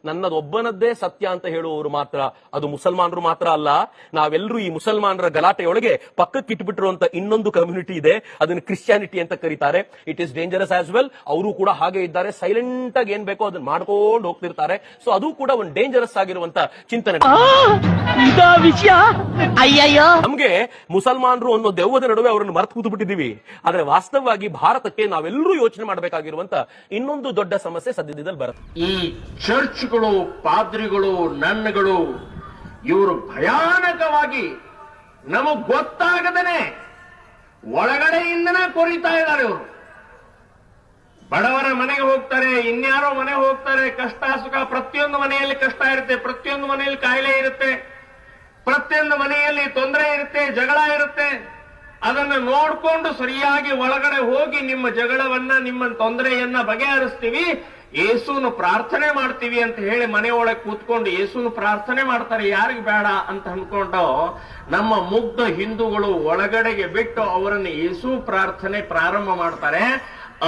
ನನ್ನದೊಬ್ಬನದ್ದೇ ಸತ್ಯ ಅಂತ ಹೇಳುವವರು ಮಾತ್ರ, ಅದು ಮುಸಲ್ಮಾನರು ಮಾತ್ರ ಅಲ್ಲ. ನಾವೆಲ್ಲರೂ ಈ ಮುಸಲ್ಮಾನರ ಗಲಾಟೆಯೊಳಗೆ ಪಕ್ಕಕ್ಕೆ ಇಟ್ಬಿಟ್ಟಿರುವಂತ ಇನ್ನೊಂದು ಕಮ್ಯುನಿಟಿ ಇದೆ, ಅದನ್ನು ಕ್ರಿಶ್ಚಿಯಾನಿಟಿ ಅಂತ ಕರೀತಾರೆ. It is dangerous as well. ಅವರು ಕೂಡ ಹಾಗೆ ಇದ್ದಾರೆ, ಸೈಲೆಂಟ್ ಆಗಿ ಏನ್ ಬೇಕೋ ಅದನ್ನ ಮಾಡ್ಕೊಂಡು ಹೋಗ್ತಿರ್ತಾರೆ. ಸೊ ಅದು ಕೂಡ ಒಂದು ಡೇಂಜರಸ್ ಆಗಿರುವಂತ ಚಿಂತನೆ. ನಮ್ಗೆ ಮುಸಲ್ಮಾನರು ಅನ್ನೋ ದೆವ್ವದ ನಡುವೆ ಅವರನ್ನು ಮರೆತು ಕೂತು ಬಿಟ್ಟಿದ್ದೀವಿ. ಆದ್ರೆ ವಾಸ್ತವವಾಗಿ ಭಾರತಕ್ಕೆ ನಾವೆಲ್ಲರೂ ಯೋಚನೆ ಮಾಡಬೇಕಾಗಿರುವಂತ ಇನ್ನೊಂದು ದೊಡ್ಡ ಸಮಸ್ಯೆ ಸದ್ಯದಲ್ಲಿ ಬರುತ್ತೆ. ಈ ಚರ್ಚ್ಗಳು, ಪಾದ್ರಿಗಳು, ನನ್ಗಳು ಇವರು ಭಯಾನಕವಾಗಿ ನಮಗ್ ಗೊತ್ತಾಗದೇನೆ ಒಳಗಡೆಯಿಂದನೇ ಕೊರಿತಾ ಇದ್ದಾರೆ. ಇವರು ಬಡವರ ಮನೆಗೆ ಹೋಗ್ತಾರೆ, ಇನ್ಯಾರೋ ಮನೆಗೆ ಹೋಗ್ತಾರೆ, ಕಷ್ಟ ಸುಖ, ಪ್ರತಿಯೊಂದು ಮನೆಯಲ್ಲಿ ಕಷ್ಟ ಇರುತ್ತೆ, ಪ್ರತಿಯೊಂದು ಮನೆಯಲ್ಲಿ ಕಾಯಿಲೆ ಇರುತ್ತೆ, ಪ್ರತಿಯೊಂದು ಮನೆಯಲ್ಲಿ ತೊಂದರೆ ಇರುತ್ತೆ, ಜಗಳ ಇರುತ್ತೆ. ಅದನ್ನು ನೋಡ್ಕೊಂಡು ಸರಿಯಾಗಿ ಒಳಗಡೆ ಹೋಗಿ ನಿಮ್ಮ ಜಗಳವನ್ನ, ನಿಮ್ಮ ತೊಂದರೆಯನ್ನ ಬಗೆಹರಿಸ್ತೀವಿ, ಯೇಸುನು ಪ್ರಾರ್ಥನೆ ಮಾಡ್ತೀವಿ ಅಂತ ಹೇಳಿ ಮನೆಯೊಳಗೆ ಕೂತ್ಕೊಂಡು ಯೇಸುನು ಪ್ರಾರ್ಥನೆ ಮಾಡ್ತಾರೆ, ಯಾರಿಗೆ ಬೇಡ ಅಂತ ಅನ್ಕೊಂಡು ನಮ್ಮ ಮುಗ್ಧ ಹಿಂದೂಗಳು ಒಳಗಡೆಗೆ ಬಿಟ್ಟು ಅವರನ್ನು ಯೇಸು ಪ್ರಾರ್ಥನೆ ಪ್ರಾರಂಭ ಮಾಡ್ತಾರೆ.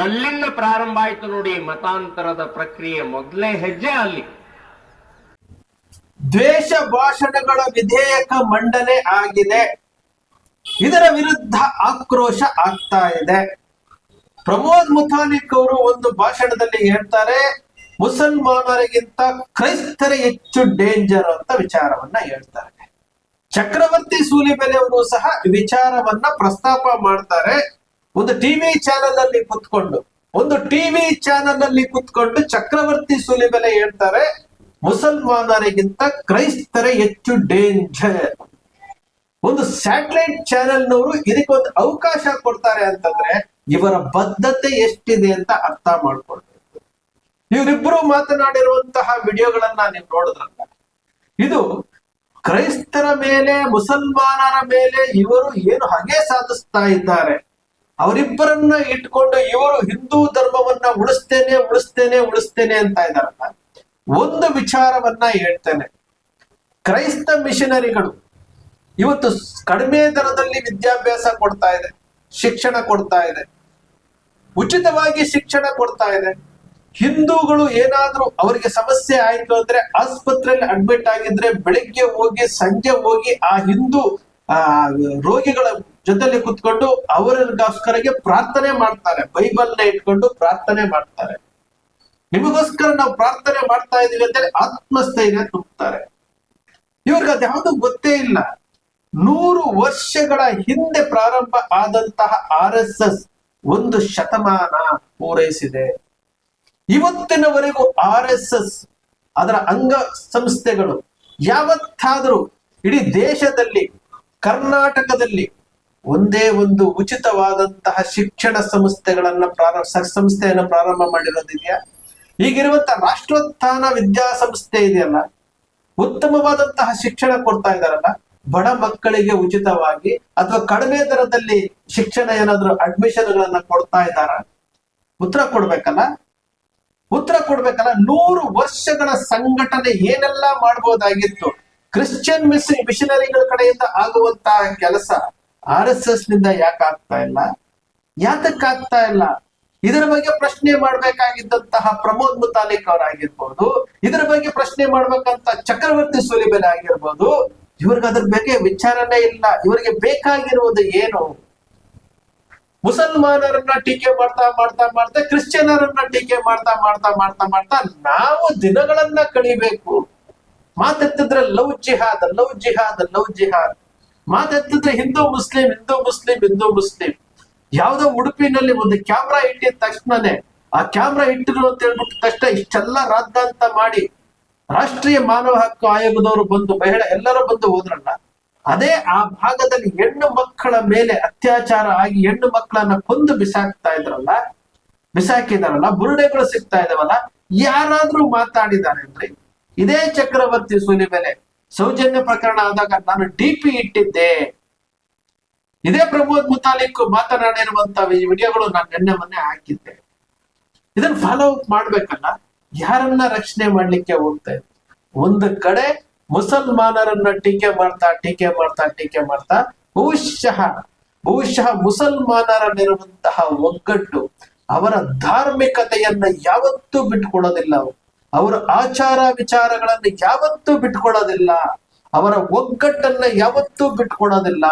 ಅಲ್ಲಿಂದ ಪ್ರಾರಂಭ ಆಯ್ತು ನೋಡಿ ಮತಾಂತರದ ಪ್ರಕ್ರಿಯೆ. ಮೊದಲೇ ಹೆಜ್ಜೆ ಅಲ್ಲಿ. ದ್ವೇಷ ಭಾಷಣಗಳ ವಿಧೇಯಕ ಮಂಡನೆ ಆಗಿದೆ. ಇದರ ವಿರುದ್ಧ ಆಕ್ರೋಶ ಆಗ್ತಾ ಇದೆ. ಪ್ರಮೋದ್ ಮುತಾಲಿಕ್ ಅವರು ಒಂದು ಭಾಷಣದಲ್ಲಿ ಹೇಳ್ತಾರೆ, ಮುಸಲ್ಮಾನರಿಗಿಂತ ಕ್ರೈಸ್ತರ ಹೆಚ್ಚು ಡೇಂಜರ್ ಅಂತ ವಿಚಾರವನ್ನ ಹೇಳ್ತಾರೆ. ಚಕ್ರವರ್ತಿ ಸೂಲಿಬೆಲೆ ಅವರು ಸಹ ವಿಚಾರವನ್ನ ಪ್ರಸ್ತಾಪ ಮಾಡ್ತಾರೆ. ಒಂದು ಟಿವಿ ಚಾನೆಲ್ ಅಲ್ಲಿ ಕುತ್ಕೊಂಡು ಚಕ್ರವರ್ತಿ ಸೂಲಿಬೆಲೆ ಹೇಳ್ತಾರೆ, ಮುಸಲ್ಮಾನರಿಗಿಂತ ಕ್ರೈಸ್ತರೇ ಹೆಚ್ಚು ಡೇಂಜರ್. ಒಂದು ಸ್ಯಾಟಲೈಟ್ ಚಾನೆಲ್ನವರು ಇದಕ್ಕೊಂದು ಅವಕಾಶ ಕೊಡ್ತಾರೆ ಅಂತಂದ್ರೆ ಇವರ ಬದ್ಧತೆ ಎಷ್ಟಿದೆ ಅಂತ ಅರ್ಥ ಮಾಡ್ಕೊಳ್ಬೇಕು. ಇವರಿಬ್ಬರು ಮಾತನಾಡಿರುವಂತಹ ವಿಡಿಯೋಗಳನ್ನ ನೀವು ನೋಡಿದ್ರಲ್ಲ, ಇದು ಕ್ರೈಸ್ತರ ಮೇಲೆ, ಮುಸಲ್ಮಾನರ ಮೇಲೆ ಇವರು ಏನು ಹಗೆ ಸಾಧಿಸ್ತಾ ಇದ್ದಾರೆ, ಅವರಿಬ್ಬರನ್ನ ಇಟ್ಕೊಂಡು ಇವರು ಹಿಂದೂ ಧರ್ಮವನ್ನ ಉಳಿಸ್ತೇನೆ ಅಂತ ಇದ್ದಾರಲ್ಲ. ಒಂದು ವಿಚಾರವನ್ನ ಹೇಳ್ತೇನೆ, ಕ್ರೈಸ್ತ ಮಿಷನರಿಗಳು ಇವತ್ತು ಕಡಿಮೆ ದರದಲ್ಲಿ ವಿದ್ಯಾಭ್ಯಾಸ ಕೊಡ್ತಾ ಇದೆ, ಶಿಕ್ಷಣ ಕೊಡ್ತಾ ಇದೆ, ಉಚಿತವಾಗಿ ಶಿಕ್ಷಣ ಕೊಡ್ತಾ ಇದೆ. ಹಿಂದೂಗಳು ಏನಾದ್ರೂ ಅವರಿಗೆ ಸಮಸ್ಯೆ ಆಯ್ತು ಅಂದ್ರೆ ಆಸ್ಪತ್ರೆಯಲ್ಲಿ ಅಡ್ಮಿಟ್ ಆಗಿದ್ರೆ ಬೆಳಿಗ್ಗೆ ಹೋಗಿ ಸಂಜೆ ಹೋಗಿ ಆ ಹಿಂದೂ ರೋಗಿಗಳ ಜೊತೆಲಿ ಕುತ್ಕೊಂಡು ಅವರಿಗೋಸ್ಕರಗೆ ಪ್ರಾರ್ಥನೆ ಮಾಡ್ತಾರೆ, ಬೈಬಲ್ನ ಇಟ್ಕೊಂಡು ಪ್ರಾರ್ಥನೆ ಮಾಡ್ತಾರೆ. ನಿಮಗೋಸ್ಕರ ನಾವು ಪ್ರಾರ್ಥನೆ ಮಾಡ್ತಾ ಇದೀವಿ ಅಂತ ಆತ್ಮಸ್ಥೈರ್ಯ ತುಂಬುತ್ತಾರೆ. ಇವ್ರಿಗೆ ಅದ್ಯಾವುದು ಗೊತ್ತೇ ಇಲ್ಲ. 100 ವರ್ಷಗಳ ಹಿಂದೆ ಪ್ರಾರಂಭ ಆದಂತಹ RSS 1 ಶತಮಾನ ಪೂರೈಸಿದೆ. ಇವತ್ತಿನವರೆಗೂ RSS ಅದರ ಅಂಗ ಸಂಸ್ಥೆಗಳು ಯಾವತ್ತಾದರೂ ಇಡೀ ದೇಶದಲ್ಲಿ, ಕರ್ನಾಟಕದಲ್ಲಿ ಒಂದೇ ಒಂದು ಉಚಿತವಾದಂತಹ ಶಿಕ್ಷಣ ಸಂಸ್ಥೆಯನ್ನ ಪ್ರಾರಂಭ ಮಾಡಿರೋದಿದೆಯಾ? ಈಗಿರುವಂತಹ ರಾಷ್ಟ್ರೋತ್ಥಾನ ವಿದ್ಯಾಸಂಸ್ಥೆ ಇದೆಯಲ್ಲ, ಉತ್ತಮವಾದಂತಹ ಶಿಕ್ಷಣ ಕೊಡ್ತಾ ಇದಾರಲ್ಲ, ಬಡ ಮಕ್ಕಳಿಗೆ ಉಚಿತವಾಗಿ ಅಥವಾ ಕಡಿಮೆ ದರದಲ್ಲಿ ಶಿಕ್ಷಣ ಏನಾದ್ರು ಅಡ್ಮಿಷನ್ಗಳನ್ನ ಕೊಡ್ತಾ ಇದ್ದಾರ? ಉತ್ತರ ಕೊಡ್ಬೇಕಲ್ಲ. 100 ವರ್ಷಗಳ ಸಂಘಟನೆ ಏನೆಲ್ಲ ಮಾಡಬಹುದಾಗಿತ್ತು. ಕ್ರಿಶ್ಚಿಯನ್ ಮಿಷನರಿಗಳ ಕಡೆಯಿಂದ ಆಗುವಂತಹ ಕೆಲಸ RSS ನಿಂದ ಯಾಕಾಗ್ತಾ ಇಲ್ಲ? ಯಾತಕ್ಕಾಗ್ತಾ ಇಲ್ಲ? ಇದರ ಬಗ್ಗೆ ಪ್ರಶ್ನೆ ಮಾಡ್ಬೇಕಾಗಿದ್ದಂತಹ ಪ್ರಮೋದ್ ಮುತಾಲಿಕ್ ಅವರಾಗಿರ್ಬೋದು, ಇದರ ಬಗ್ಗೆ ಪ್ರಶ್ನೆ ಮಾಡ್ಬೇಕಂತ ಚಕ್ರವರ್ತಿ ಸೂಲಿಬೆಲೆ ಆಗಿರ್ಬೋದು. ಇವ್ರಿಗೆ ಅದ್ರ ಬಗ್ಗೆ ವಿಚಾರನೇ ಇಲ್ಲ. ಇವರಿಗೆ ಬೇಕಾಗಿರುವುದು ಏನು? ಮುಸಲ್ಮಾನರನ್ನ ಟೀಕೆ ಮಾಡ್ತಾ ಕ್ರಿಶ್ಚಿಯನರನ್ನ ಟೀಕೆ ಮಾಡ್ತಾ ನಾವು ದಿನಗಳನ್ನ ಕಳಿಬೇಕು. ಮಾತೆತ್ತಿದ್ರೆ ಲವ್ ಜಿಹಾದ್, ಮಾತೆತ್ತಿದ್ರೆ ಹಿಂದೂ ಮುಸ್ಲಿಂ. ಯಾವ್ದೋ ಉಡುಪಿನಲ್ಲಿ ಒಂದು ಕ್ಯಾಮ್ರಾ ಇಟ್ಟಿದ ತಕ್ಷಣನೇ ಆ ಕ್ಯಾಮ್ರಾ ಇಟ್ಟಿರು ಅಂತ ಹೇಳ್ಬಿಟ್ಟು ತಕ್ಷಣ ಇಷ್ಟೆಲ್ಲ ರಾದ್ದಾಂತ ಮಾಡಿ ರಾಷ್ಟ್ರೀಯ ಮಾನವ ಹಕ್ಕು ಆಯೋಗದವರು ಬಂದು ಎಲ್ಲರೂ ಬಂದು ಹೋದ್ರಲ್ಲ. ಅದೇ ಆ ಭಾಗದಲ್ಲಿ ಹೆಣ್ಣು ಮಕ್ಕಳ ಮೇಲೆ ಅತ್ಯಾಚಾರ ಆಗಿ ಹೆಣ್ಣು ಮಕ್ಕಳನ್ನ ಕೊಂದು ಬಿಸಾಕಿದಾರಲ್ಲ, ಬುರುಡೆಗಳು ಸಿಗ್ತಾ ಇದಾವಲ್ಲ, ಯಾರಾದ್ರೂ ಮಾತಾಡಿದ್ದಾರೆ ಅಂದ್ರೆ? ಇದೇ ಚಕ್ರವರ್ತಿ ಸೂಲಿಬೆಲೆ ಸೌಜನ್ಯ ಪ್ರಕರಣ ಆದಾಗ ನಾನು DP ಇಟ್ಟಿದ್ದೆ. ಇದೇ ಪ್ರಮೋದ್ ಮುತಾಲಿಕ್ ಮಾತನಾಡಿರುವಂತ ವಿಡಿಯೋಗಳು ನಾನು ಮೊನ್ನೆ ಹಾಕಿದ್ದೆ. ಇದನ್ನ ಫಾಲೋ ಅಪ್ ಮಾಡ್ಬೇಕಲ್ಲ. ಯಾರನ್ನ ರಕ್ಷಣೆ ಮಾಡ್ಲಿಕ್ಕೆ ಹೋಗ್ತಾ ಇದೆ? ಒಂದು ಕಡೆ ಮುಸಲ್ಮಾನರನ್ನ ಟೀಕೆ ಮಾಡ್ತಾ ಬಹುಶಃ ಮುಸಲ್ಮಾನರಲ್ಲಿರುವಂತಹ ಒಗ್ಗಟ್ಟು, ಅವರ ಧಾರ್ಮಿಕತೆಯನ್ನ ಯಾವತ್ತೂ ಬಿಟ್ಕೊಡೋದಿಲ್ಲ ಅವರು. ಅವರ ಆಚಾರ ವಿಚಾರಗಳನ್ನು ಯಾವತ್ತೂ ಬಿಟ್ಕೊಡೋದಿಲ್ಲ, ಅವರ ಒಗ್ಗಟ್ಟನ್ನ ಯಾವತ್ತೂ ಬಿಟ್ಕೊಡೋದಿಲ್ಲ.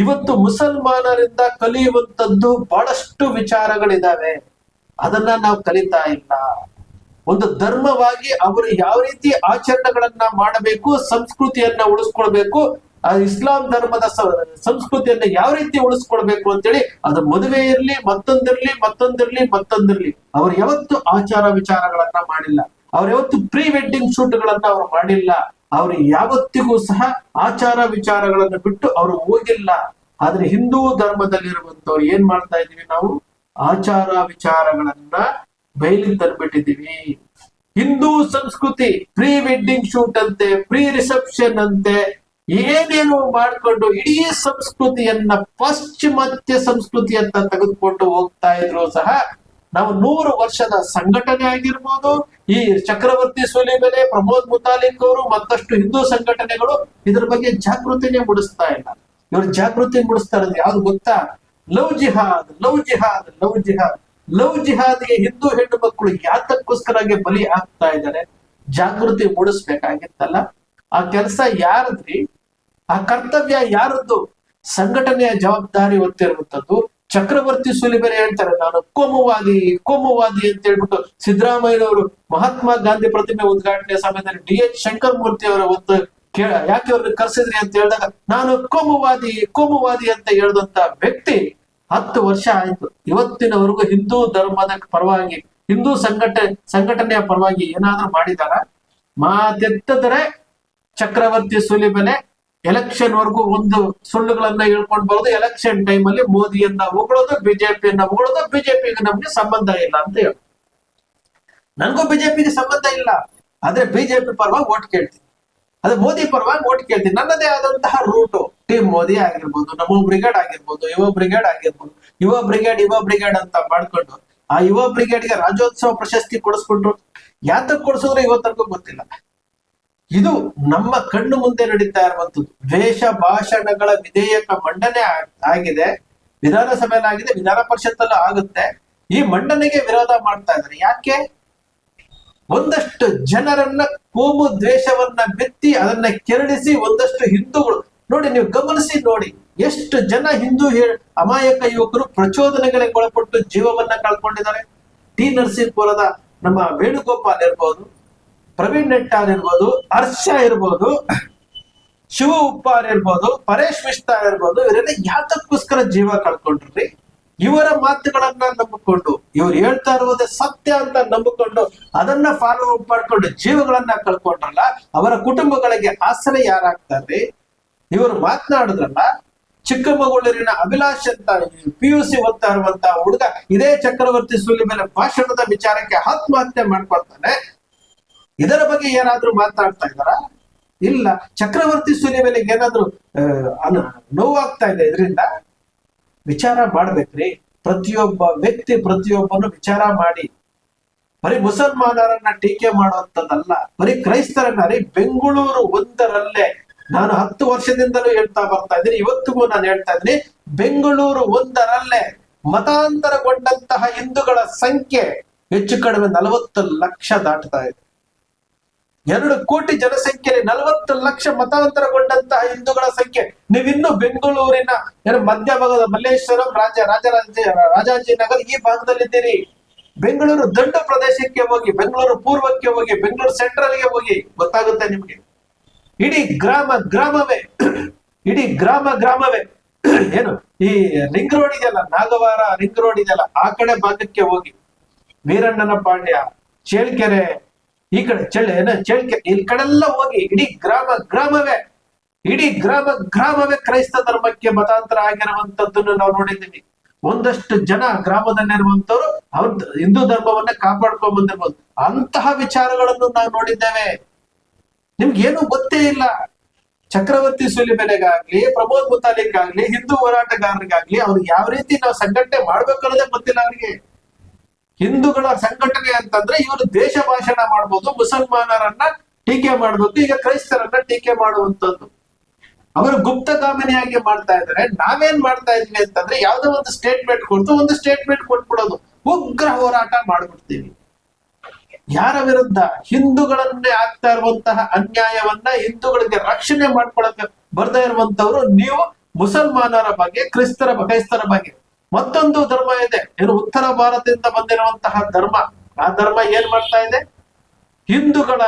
ಇವತ್ತು ಮುಸಲ್ಮಾನರಿಂದ ಕಲಿಯುವಂತದ್ದು ಬಹಳಷ್ಟು ವಿಚಾರಗಳಿದಾವೆ, ಅದನ್ನ ನಾವು ಕಲಿತಾ ಇಲ್ಲ. ಒಂದು ಧರ್ಮವಾಗಿ ಅವರು ಯಾವ ರೀತಿ ಆಚರಣೆಗಳನ್ನ ಮಾಡಬೇಕು, ಸಂಸ್ಕೃತಿಯನ್ನ ಉಳಿಸ್ಕೊಳ್ಬೇಕು, ಆ ಇಸ್ಲಾಂ ಧರ್ಮದ ಸಂಸ್ಕೃತಿಯನ್ನ ಯಾವ ರೀತಿ ಉಳಿಸ್ಕೊಳ್ಬೇಕು ಅಂತೇಳಿ, ಅದು ಮದುವೆ ಇರ್ಲಿ, ಮತ್ತೊಂದಿರ್ಲಿ ಅವ್ರು ಯಾವತ್ತು ಆಚಾರ ವಿಚಾರಗಳನ್ನ ಮಾಡಿಲ್ಲ. ಅವ್ರು ಯಾವತ್ತು ಪ್ರೀ ವೆಡ್ಡಿಂಗ್ ಶೂಟ್ ಗಳನ್ನ ಅವ್ರು ಮಾಡಿಲ್ಲ. ಅವ್ರು ಯಾವತ್ತಿಗೂ ಸಹ ಆಚಾರ ವಿಚಾರಗಳನ್ನು ಬಿಟ್ಟು ಅವರು ಹೋಗಿಲ್ಲ. ಆದ್ರೆ ಹಿಂದೂ ಧರ್ಮದಲ್ಲಿರುವಂತವ್ರು ಏನ್ ಮಾಡ್ತಾ ಇದೀವಿ, ನಾವು ಆಚಾರ ವಿಚಾರಗಳನ್ನ ಬಯಲಿಗೆ ತಂದ್ಬಿಟ್ಟಿದೀವಿ. ಹಿಂದೂ ಸಂಸ್ಕೃತಿ ಪ್ರೀ ವೆಡ್ಡಿಂಗ್ ಶೂಟ್ ಅಂತೆ, ಪ್ರೀ ರಿಸೆಪ್ಷನ್ ಅಂತೆ, ಏನೇನು ಮಾಡ್ಕೊಂಡು ಇಡೀ ಸಂಸ್ಕೃತಿಯನ್ನ ಪಾಶ್ಚಿಮಾತ್ಯ ಸಂಸ್ಕೃತಿ ಅಂತ ತೆಗೆದುಕೊಂಡು ಹೋಗ್ತಾ ಇದ್ರು ಸಹ ನಾವು 100 ವರ್ಷದ ಸಂಘಟನೆ ಆಗಿರ್ಬೋದು, ಈ ಚಕ್ರವರ್ತಿ ಸೂಲಿಬೆಲೆ, ಪ್ರಮೋದ್ ಮುತಾಲಿಕ್ ಅವರು, ಮತ್ತಷ್ಟು ಹಿಂದೂ ಸಂಘಟನೆಗಳು ಇದ್ರ ಬಗ್ಗೆ ಜಾಗೃತಿನೇ ಮೂಡಿಸ್ತಾ ಇಲ್ಲ. ಇವ್ರು ಜಾಗೃತಿ ಮೂಡಿಸ್ತಾ ಇರೋದು ಯಾವ್ದು ಗೊತ್ತಾ? ಲವ್ ಜಿಹಾದ್, ಲವ್ ಜಿಹಾದ್, ಲವ್ ಜಿಹಾದ್. ಲವ್ ಜಿಹಾದ್ಗೆ ಹಿಂದೂ ಹೆಣ್ಣು ಮಕ್ಕಳು ಯಾತಕ್ಕೋಸ್ಕರಗೆ ಬಲಿ ಆಗ್ತಾ ಇದ್ದಾರೆ? ಜಾಗೃತಿ ಮೂಡಿಸ್ಬೇಕಾಗಿತ್ತಲ್ಲ. ಆ ಕೆಲಸ ಯಾರದ್ರಿ? ಆ ಕರ್ತವ್ಯ ಯಾರದ್ದು? ಸಂಘಟನೆಯ ಜವಾಬ್ದಾರಿ ಹೊತ್ತಿರುವಂತದ್ದು. ಚಕ್ರವರ್ತಿ ಸೂಲಿಬೆಲೆ ಹೇಳ್ತಾರೆ, ನಾನು ಕೋಮುವಾದಿ ಅಂತ ಹೇಳ್ಬಿಟ್ಟು ಸಿದ್ದರಾಮಯ್ಯನವರು ಮಹಾತ್ಮ ಗಾಂಧಿ ಪ್ರತಿಮೆ ಉದ್ಘಾಟನೆ ಸಮಯದಲ್ಲಿ DH ಶಂಕರ್ ಮೂರ್ತಿ ಅವರ ಒಂದು ಯಾಕೆ ಅವ್ರನ್ನ ಕರ್ಸಿದ್ರಿ ಅಂತ ಹೇಳಿದಾಗ, ನಾನು ಕೋಮುವಾದಿ ಅಂತ ಹೇಳಿದಂತ ವ್ಯಕ್ತಿ 10 ವರ್ಷ ಆಯ್ತು, ಇವತ್ತಿನವರೆಗೂ ಹಿಂದೂ ಧರ್ಮದ ಪರವಾಗಿ, ಹಿಂದೂ ಸಂಘಟನೆಯ ಪರವಾಗಿ ಏನಾದ್ರೂ ಮಾಡಿದಾರ? ಮಾತೆತ್ತಿದ್ರೆ ಚಕ್ರವರ್ತಿ ಸೂಲಿಬೆಲೆ ಎಲೆಕ್ಷನ್ ವರ್ಗೂ ಒಂದು ಸುಳ್ಳುಗಳನ್ನ ಹೇಳ್ಕೊಂಡು ಬರೋದು, ಎಲೆಕ್ಷನ್ ಟೈಮ್ ಅಲ್ಲಿ ಮೋದಿಯನ್ನ ಹೊಗಳೋದು, ಬಿಜೆಪಿಯನ್ನ ಹೊಗಳೋದು, ಬಿಜೆಪಿಗೆ ನಮ್ಗೆ ಸಂಬಂಧ ಇಲ್ಲ ಅಂತ ಹೇಳಿ. ನನ್ಗೂ ಬಿಜೆಪಿಗೆ ಸಂಬಂಧ ಇಲ್ಲ, ಆದ್ರೆ ಬಿಜೆಪಿ ಪರವಾಗಿ ಓಟ್ ಕೇಳ್ತೀನಿ, ಅದೇ ಮೋದಿ ಪರವಾಗಿ ಓಟ್ ಕೇಳ್ತೀನಿ. ನನ್ನದೇ ಆದಂತಹ ರೂಟು, ಟೀಮ್ ಮೋದಿ ಆಗಿರ್ಬೋದು, ನಮೋ ಬ್ರಿಗೇಡ್ ಆಗಿರ್ಬೋದು, ಯುವ ಬ್ರಿಗೇಡ್ ಆಗಿರ್ಬೋದು, ಯುವ ಬ್ರಿಗೇಡ್ ಅಂತ ಮಾಡ್ಕೊಂಡು ಆ ಯುವ ಬ್ರಿಗೇಡ್ಗೆ ರಾಜ್ಯೋತ್ಸವ ಪ್ರಶಸ್ತಿ ಕೊಡಿಸ್ಕೊಂಡ್ರು. ಯಾತಕ್ ಕೊಡಿಸಿದ್ರೆ ಇವತ್ತರೆಗೂ ಗೊತ್ತಿಲ್ಲ. ಇದು ನಮ್ಮ ಕಣ್ಣು ಮುಂದೆ ನಡೀತಾ ಇರುವಂತದ್ದು. ದ್ವೇಷ ಭಾಷಣಗಳ ವಿಧೇಯಕ ಮಂಡನೆ ಆಗಿದೆ, ವಿಧಾನಸಭೆಯಲ್ಲಿ ಆಗಿದೆ, ವಿಧಾನ ಪರಿಷತ್ತಲ್ಲೂ ಆಗುತ್ತೆ. ಈ ಮಂಡನೆಗೆ ವಿರೋಧ ಮಾಡ್ತಾ ಇದ್ದಾರೆ. ಯಾಕೆ? ಒಂದಷ್ಟು ಜನರನ್ನ ಕೋಮು ದ್ವೇಷವನ್ನ ಬಿತ್ತಿ ಅದನ್ನ ಕೆರಳಿಸಿ ಒಂದಷ್ಟು ಹಿಂದೂಗಳು ನೋಡಿ, ನೀವು ಗಮನಿಸಿ ನೋಡಿ, ಎಷ್ಟು ಜನ ಹಿಂದೂ ಅಮಾಯಕ ಯುವಕರು ಪ್ರಚೋದನೆಗಳಿಗೆ ಒಳಪಟ್ಟು ಜೀವವನ್ನ ಕಳ್ಕೊಂಡಿದ್ದಾರೆ. ಟಿ ನರಸೀಪುರದ ನಮ್ಮ ವೇಣುಗೋಪಾಲ್ ಇರ್ಬೋದು, ಪ್ರವೀಣ್ ನೆಟ್ಟಾರ್ ಇರ್ಬೋದು, ಹರ್ಷ ಇರ್ಬೋದು, ಶಿವ ಉಪ್ಪಾರ್ ಇರ್ಬೋದು, ಪರೇಶ್ ಮಿಶ್ರಾ ಇರ್ಬೋದು, ಇವರೆಲ್ಲ ಯಾತಕ್ಕೋಸ್ಕರ ಜೀವ ಕಳ್ಕೊಂಡ್ರಿ? ಇವರ ಮಾತುಗಳನ್ನ ನಂಬಿಕೊಂಡು, ಇವ್ರು ಹೇಳ್ತಾ ಇರುವುದೇ ಸತ್ಯ ಅಂತ ನಂಬಿಕೊಂಡು ಅದನ್ನ ಫಾಲೋ ಅಪ್ ಮಾಡ್ಕೊಂಡು ಜೀವಗಳನ್ನ ಕಳ್ಕೊಂಡ್ರಲ್ಲ, ಅವರ ಕುಟುಂಬಗಳಿಗೆ ಆಸರೆ ಯಾರಾಗ್ತಾರೆ? ಇವರು ಮಾತನಾಡಿದ್ರಲ್ಲ, ಚಿಕ್ಕಮಗಳೂರಿನ ಅಭಿಲಾಷ್ ಅಂತ PUC ಓದ್ತಾ ಇರುವಂತ ಹುಡುಗ ಇದೇ ಚಕ್ರವರ್ತಿ ಸೂಲಿಬೆಲೆ ಭಾಷಣದ ವಿಚಾರಕ್ಕೆ ಆತ್ಮಹತ್ಯೆ ಮಾಡ್ಕೊಳ್ತಾನೆ. ಇದರ ಬಗ್ಗೆ ಏನಾದ್ರೂ ಮಾತಾಡ್ತಾ ಇದಾರ? ಇಲ್ಲ. ಚಕ್ರವರ್ತಿ ಸೂಲಿಬೆಲೆಗೆ ಏನಾದ್ರು ನೋವಾಗ್ತಾ ಇದೆ ಇದರಿಂದ? ವಿಚಾರ ಮಾಡ್ಬೇಕ್ರಿ. ಪ್ರತಿಯೊಬ್ಬ ವ್ಯಕ್ತಿ, ಪ್ರತಿಯೊಬ್ಬನು ವಿಚಾರ ಮಾಡಿ. ಬರೀ ಮುಸಲ್ಮಾನರನ್ನ ಟೀಕೆ ಮಾಡುವಂತದ್ದಲ್ಲ, ಬರೀ ಕ್ರೈಸ್ತರನ್ನ. ಬೆಂಗಳೂರು ಒಂದರಲ್ಲೇ ನಾನು 10 ವರ್ಷದಿಂದಲೂ ಹೇಳ್ತಾ ಬರ್ತಾ ಇದ್ದೀನಿ, ಇವತ್ತಿಗೂ ನಾನು ಹೇಳ್ತಾ ಇದ್ದೀನಿ, ಬೆಂಗಳೂರು ಒಂದರಲ್ಲೇ ಮತಾಂತರಗೊಂಡಂತಹ ಹಿಂದೂಗಳ ಸಂಖ್ಯೆ ಹೆಚ್ಚು ಕಡಿಮೆ 40 ಲಕ್ಷ ದಾಟ್ತಾ ಇದೆ. 2 ಕೋಟಿ ಜನಸಂಖ್ಯೆ, 40 ಲಕ್ಷ ಮತಾಂತರಗೊಂಡಂತಹ ಹಿಂದೂಗಳ ಸಂಖ್ಯೆ. ನೀವಿನ್ನು ಬೆಂಗಳೂರಿನ ಮಧ್ಯಭಾಗದ ಮಲ್ಲೇಶ್ವರಂ, ರಾಜಾಜಿನಗರ ಈ ಭಾಗದಲ್ಲಿದ್ದೀರಿ. ಬೆಂಗಳೂರು ದಂಡು ಪ್ರದೇಶಕ್ಕೆ ಹೋಗಿ, ಬೆಂಗಳೂರು ಪೂರ್ವಕ್ಕೆ ಹೋಗಿ, ಬೆಂಗಳೂರು ಸೆಂಟ್ರಲ್ಗೆ ಹೋಗಿ, ಗೊತ್ತಾಗುತ್ತೆ ನಿಮ್ಗೆ. ಇಡೀ ಗ್ರಾಮವೇ ಏನು ಈ ರಿಂಗ್ ರೋಡ್ ಇದೆಯಲ್ಲ, ನಾಗವಾರ ರಿಂಗ್ ರೋಡ್ ಇದೆಯಲ್ಲ, ಆ ಕಡೆ ಭಾಗಕ್ಕೆ ಹೋಗಿ, ವೀರಣ್ಣನ ಪಾಂಡ್ಯ, ಚೇಳ್ಕೆರೆ, ಈ ಕಡೆ ಚೇಳ್ಕೆ, ಈ ಕಡೆಲ್ಲ ಹೋಗಿ ಇಡೀ ಗ್ರಾಮವೇ ಕ್ರೈಸ್ತ ಧರ್ಮಕ್ಕೆ ಮತಾಂತರ ಆಗಿರುವಂತದ್ದನ್ನು ನಾವು ನೋಡಿದ್ದೀವಿ. ಒಂದಷ್ಟು ಜನ ಗ್ರಾಮದಲ್ಲಿರುವಂತವ್ರು ಅವ್ರ ಹಿಂದೂ ಧರ್ಮವನ್ನ ಕಾಪಾಡ್ಕೊಂಡ್ ಬಂದಿರ್ಬೋದು. ಅಂತಹ ವಿಚಾರಗಳನ್ನು ನಾವು ನೋಡಿದ್ದೇವೆ. ನಿಮ್ಗೇನು ಗೊತ್ತೇ ಇಲ್ಲ. ಚಕ್ರವರ್ತಿ ಸೂಲಿಬೆಲೆಗಾಗ್ಲಿ, ಪ್ರಮೋದ್ ಮುತಾಲಿಕ್ ಆಗ್ಲಿ, ಹಿಂದೂ ಹೋರಾಟಗಾರರಿಗಾಗ್ಲಿ ಅವ್ರು ಯಾವ ರೀತಿ ನಾವು ಸಂಘಟನೆ ಮಾಡ್ಬೇಕು ಅನ್ನೋದೇ ಗೊತ್ತಿಲ್ಲ ಅವರಿಗೆ. ಹಿಂದೂಗಳ ಸಂಘಟನೆ ಅಂತಂದ್ರೆ ಇವರು ದೇಶ ಭಾಷಣ ಮಾಡ್ಬೋದು, ಮುಸಲ್ಮಾನರನ್ನ ಟೀಕೆ ಮಾಡ್ಬೇಕು, ಈಗ ಕ್ರೈಸ್ತರನ್ನ ಟೀಕೆ ಮಾಡುವಂತದ್ದು. ಅವರು ಗುಪ್ತಗಾಮಿನಿಯಾಗಿ ಮಾಡ್ತಾ ಇದ್ದಾರೆ. ನಾವೇನ್ ಮಾಡ್ತಾ ಇದ್ವಿ ಅಂತಂದ್ರೆ ಯಾವ್ದೋ ಒಂದು ಸ್ಟೇಟ್ಮೆಂಟ್ ಕೊಡ್ಬಿಡೋದು, ಉಗ್ರ ಹೋರಾಟ ಮಾಡ್ಬಿಡ್ತೀವಿ. ಯಾರ ವಿರುದ್ಧ? ಹಿಂದೂಗಳನ್ನೇ ಆಗ್ತಾ ಇರುವಂತಹ ಅನ್ಯಾಯವನ್ನ ಹಿಂದೂಗಳಿಗೆ ರಕ್ಷಣೆ ಮಾಡ್ಕೊಳಕ್ಕೆ ಬರ್ತಾ ಇರುವಂತವ್ರು ನೀವು ಮುಸಲ್ಮಾನರ ಬಗ್ಗೆ, ಕ್ರೈಸ್ತರ ಬಗ್ಗೆ. ಮತ್ತೊಂದು ಧರ್ಮ ಇದೆ, ಏನು ಉತ್ತರ ಭಾರತದಿಂದ ಬಂದಿರುವಂತಹ ಧರ್ಮ. ಆ ಧರ್ಮ ಏನ್ ಮಾಡ್ತಾ ಇದೆ? ಹಿಂದೂಗಳ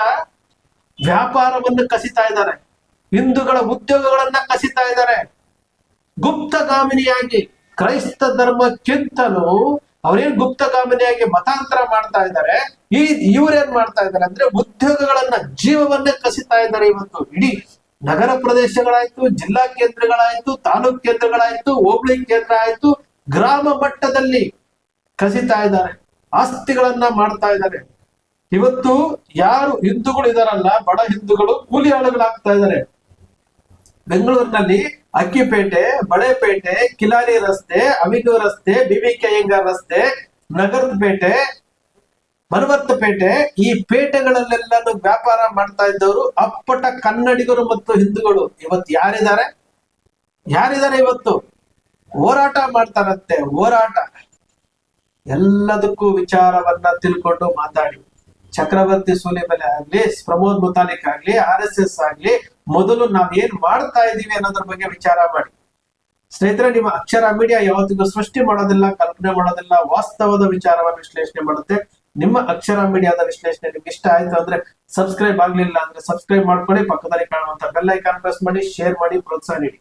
ವ್ಯಾಪಾರವನ್ನು ಕಸಿತಾ ಇದ್ದಾರೆ, ಹಿಂದೂಗಳ ಉದ್ಯೋಗಗಳನ್ನ ಕಸಿತಾ ಇದ್ದಾರೆ. ಗುಪ್ತಗಾಮಿನಿಯಾಗಿ ಕ್ರೈಸ್ತ ಧರ್ಮಕ್ಕಿಂತಲೂ ಅವ್ರೇನ್ ಗುಪ್ತಗಾಮಿನಿಯಾಗಿ ಮತಾಂತರ ಮಾಡ್ತಾ ಇದ್ದಾರೆ. ಇವ್ರೇನ್ ಮಾಡ್ತಾ ಇದ್ದಾರೆ ಅಂದ್ರೆ ಉದ್ಯೋಗಗಳನ್ನ, ಜೀವವನ್ನೇ ಕಸಿತಾ ಇದ್ದಾರೆ. ಇವತ್ತು ಇಡೀ ನಗರ ಪ್ರದೇಶಗಳಾಯ್ತು, ಜಿಲ್ಲಾ ಕೇಂದ್ರಗಳಾಯ್ತು, ತಾಲೂಕ್ ಕೇಂದ್ರಗಳಾಯ್ತು, ಹೋಬಳಿ ಕೇಂದ್ರ ಆಯ್ತು, ಗ್ರಾಮ ಮಟ್ಟದಲ್ಲಿ ಕಸಿತಾ ಇದ್ದಾರೆ, ಆಸ್ತಿಗಳನ್ನ ಮಾಡ್ತಾ ಇದ್ದಾರೆ. ಇವತ್ತು ಯಾರು ಹಿಂದೂಗಳು ಇದಾರಲ್ಲ, ಬಡ ಹಿಂದೂಗಳು ಕೂಲಿ ಆಳುಗಳಾಗ್ತಾ ಇದ್ದಾರೆ. ಬೆಂಗಳೂರಿನಲ್ಲಿ ಅಕ್ಕಿಪೇಟೆ, ಬಳೆಪೇಟೆ, ಕಿಲಾರಿ ರಸ್ತೆ, ಅವಿನ್ಯೂ ರಸ್ತೆ, BVK ಅಯ್ಯಂಗಾರ್ ರಸ್ತೆ, ನಗರದ ಪೇಟೆ, ಮನವರ್ತ ಪೇಟೆ, ಈ ಪೇಟೆಗಳಲ್ಲೆಲ್ಲ ವ್ಯಾಪಾರ ಮಾಡ್ತಾ ಇದ್ದವರು ಅಪ್ಪಟ ಕನ್ನಡಿಗರು ಮತ್ತು ಹಿಂದೂಗಳು. ಇವತ್ತು ಯಾರಿದ್ದಾರೆ? ಇವತ್ತು ಹೋರಾಟ ಮಾಡ್ತಾರಂತೆ, ಹೋರಾಟ. ಎಲ್ಲದಕ್ಕೂ ವಿಚಾರವನ್ನ ತಿಳ್ಕೊಂಡು ಮಾತಾಡಿ. ಚಕ್ರವರ್ತಿ ಸೂಲಿಬೆಲೆ ಆಗ್ಲಿ, ಪ್ರಮೋದ್ ಮುತಾಲಿಕ್ ಆಗ್ಲಿ, RSS ಆಗ್ಲಿ, ಮೊದಲು ನಾವ್ ಏನ್ ಮಾಡ್ತಾ ಇದೀವಿ ಅನ್ನೋದ್ರ ಬಗ್ಗೆ ವಿಚಾರ ಮಾಡಿ. ಸ್ನೇಹಿತರೆ, ನಿಮ್ಮ ಅಕ್ಷರ ಮೀಡಿಯಾ ಯಾವತ್ತಿಗೂ ಸೃಷ್ಟಿ ಮಾಡೋದಿಲ್ಲ, ಕಲ್ಪನೆ ಮಾಡೋದಿಲ್ಲ, ವಾಸ್ತವದ ವಿಚಾರವನ್ನು ವಿಶ್ಲೇಷಣೆ ಮಾಡುತ್ತೆ. ನಿಮ್ಮ ಅಕ್ಷರ ಮೀಡಿಯಾದ ವಿಶ್ಲೇಷಣೆ ನಿಮ್ಗೆ ಇಷ್ಟ ಆಯ್ತು ಅಂದ್ರೆ, ಸಬ್ಸ್ಕ್ರೈಬ್ ಆಗ್ಲಿಲ್ಲ ಅಂದ್ರೆ ಸಬ್ಸ್ಕ್ರೈಬ್ ಮಾಡ್ಕೊಳ್ಳಿ, ಪಕ್ಕದಲ್ಲಿ ಕಾಣುವಂತ ಬೆಲ್ ಐಕಾನ್ ಪ್ರೆಸ್ ಮಾಡಿ, ಶೇರ್ ಮಾಡಿ, ಪ್ರೋತ್ಸಾಹ ನೀಡಿ.